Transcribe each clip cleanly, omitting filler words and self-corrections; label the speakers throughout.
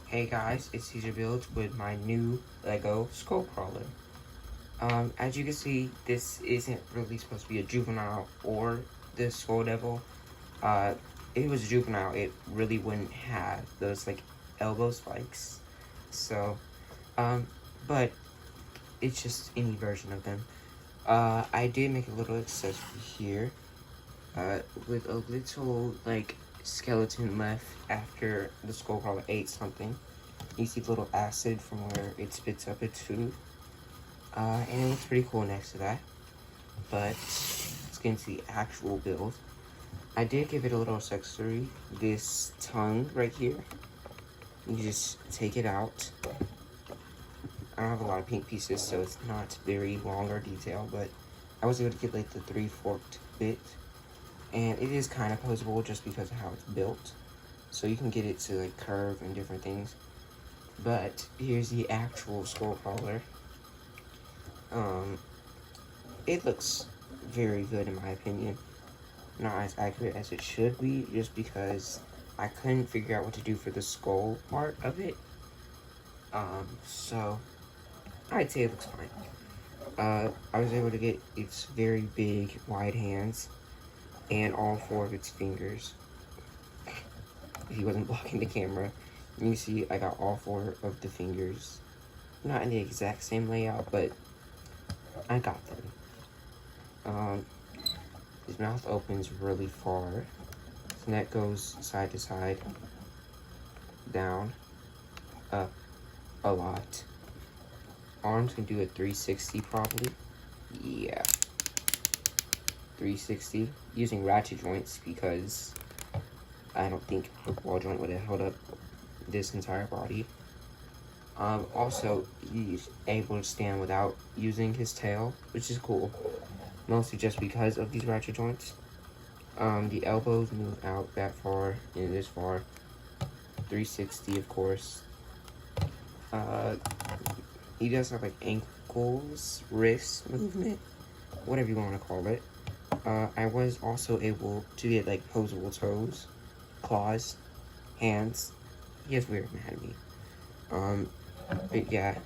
Speaker 1: Hey guys, it's Caesar Builds with my new Lego Skull Crawler. As you can see, this isn't really supposed to be a juvenile or the Skull Devil. If it was a juvenile, it really wouldn't have those like elbow spikes. So, but it's just any version of them. I did make a little accessory here, with a little like skeleton left after the Skull Crawler ate something. You see the little acid from where it spits up its food. And it looks pretty cool next to that. But let's get into the actual build. I did give it a little accessory. This tongue right here. You just take it out. I don't have a lot of pink pieces, so it's not very long or detailed, but I was able to get like the 3-forked bit. And it is kind of posable just because of how it's built. So you can get it to like curve and different things. But here's the actual Skull Crawler. It looks very good in my opinion. Not as accurate as it should be, just because I couldn't figure out what to do for the skull part of it. So I'd say it looks fine. I was able to get its very big, wide hands and all 4 of its fingers. If he wasn't blocking the camera, you can see I got all 4 of the fingers. Not in the exact same layout, but I got them. His mouth opens really far. His neck goes side to side, down, up, a lot. Arms can do a 360 probably. Yeah. 360 using ratchet joints because I don't think a ball joint would have held up this entire body. Also, he's able to stand without using his tail, which is cool. Mostly just because of these ratchet joints. The elbows move out that far and this far. 360, of course. He does have like ankles, wrist movement, whatever you want to call it. I was also able to get like posable toes, claws, hands. He has weird anatomy. But yeah,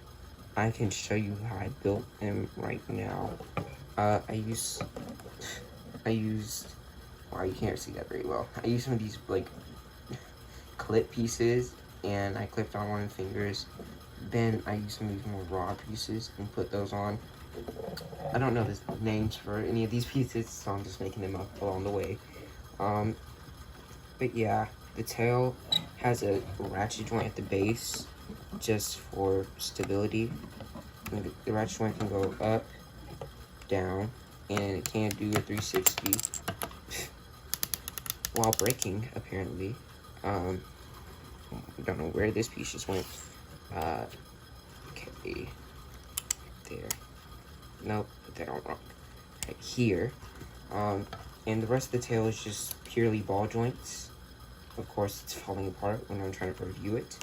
Speaker 1: I can show you how I built him right now. I used, wow, you can't see that very well. I used some of these like clip pieces and I clipped on one of the fingers. Then I used some of these more raw pieces and put those on. I don't know the names for any of these pieces, so I'm just making them up along the way. But yeah, the tail has a ratchet joint at the base just for stability. The ratchet joint can go up, down, and it can do a 360 while braking, apparently. Don't know where this piece just went. Okay, there. Nope, put that on wrong. Right here. And the rest of the tail is just purely ball joints. Of course, it's falling apart when I'm trying to review it.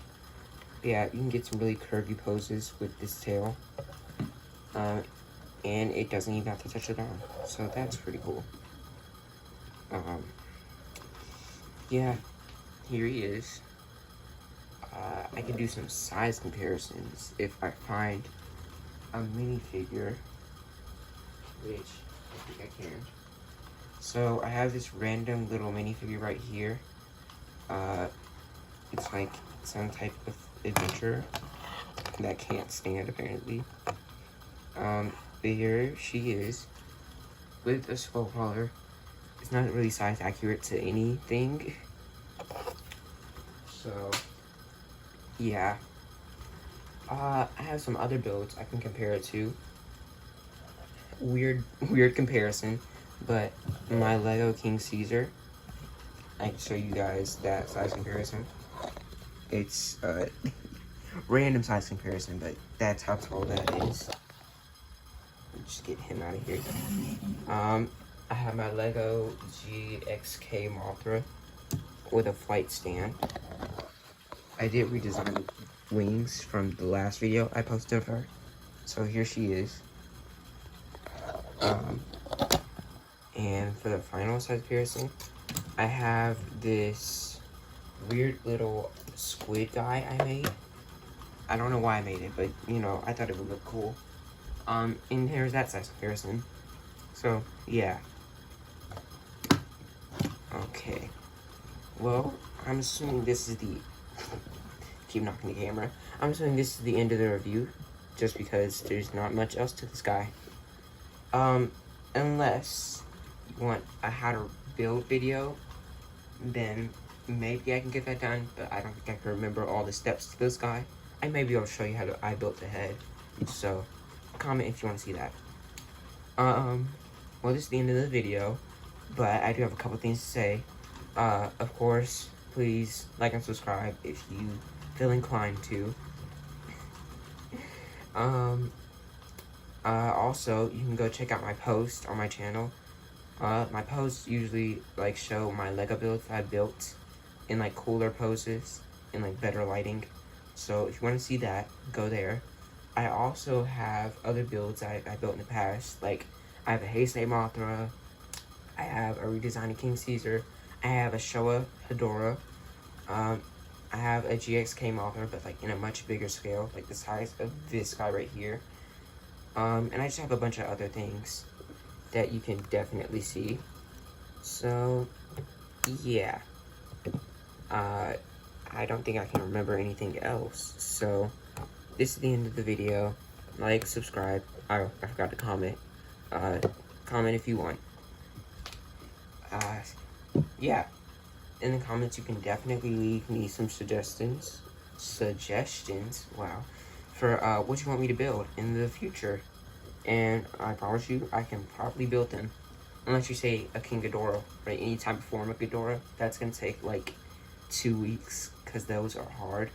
Speaker 1: But yeah, you can get some really curvy poses with this tail. And it doesn't even have to touch the ground. So that's pretty cool. Yeah, here he is. I can do some size comparisons if I find a minifigure, which I think I can. So I have this random little minifigure right here. It's like some type of adventure that can't stand apparently. But here she is with a skull crawler. It's not really size accurate to anything. So yeah. I have some other builds I can compare it to. Weird comparison, but my Lego King Caesar, I can show you guys that size comparison. It's random size comparison, but that's how tall that is. Just get him out of here. I have my Lego GXK Mothra with a flight stand. I did redesign the wings from the last video I posted of her. So here she is. And for the final size comparison, I have this weird little squid guy I made. I don't know why I made it, but, you know, I thought it would look cool. And here's that size comparison. So, yeah. Okay. Well, I'm assuming this is the... keep knocking the camera. I'm assuming this is the end of the review, just because there's not much else to this guy. Unless you want a how to build video, then maybe I can get that done, but I don't think I can remember all the steps to this guy. I may be able to show you how I built the head, so comment if you want to see that. Well, this is the end of the video, but I do have a couple things to say. Of course, please like and subscribe if you feel inclined to. Also, you can go check out my post on my channel. My posts usually, like, show my Lego builds I built in, like, cooler poses, in, like, better lighting. So, if you want to see that, go there. I also have other builds I built in the past. Like, I have a Heisei Mothra, I have a redesigned King Caesar, I have a Showa Hedorah, I have a GXK Mothra, but, like, in a much bigger scale, like the size of this guy right here. And I just have a bunch of other things that you can definitely see. So, yeah. I don't think I can remember anything else. So, this is the end of the video. Like, subscribe. I forgot to comment. Comment if you want. Yeah. In the comments, you can definitely leave me some suggestions. Wow. For, what you want me to build in the future. And I promise you, I can probably build them. Unless you say a King Ghidorah, right? Any type of form of Ghidorah. That's gonna take, like, 2 weeks, because those are hard.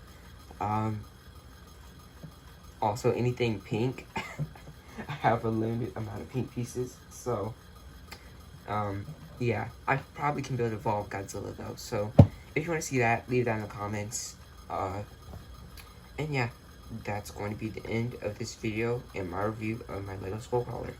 Speaker 1: Also, anything pink. I have a limited amount of pink pieces, so, yeah. I probably can build Evolved Godzilla, though. So, if you want to see that, leave that in the comments. And yeah. That's going to be the end of this video and my review of my Lego Skullcrawler.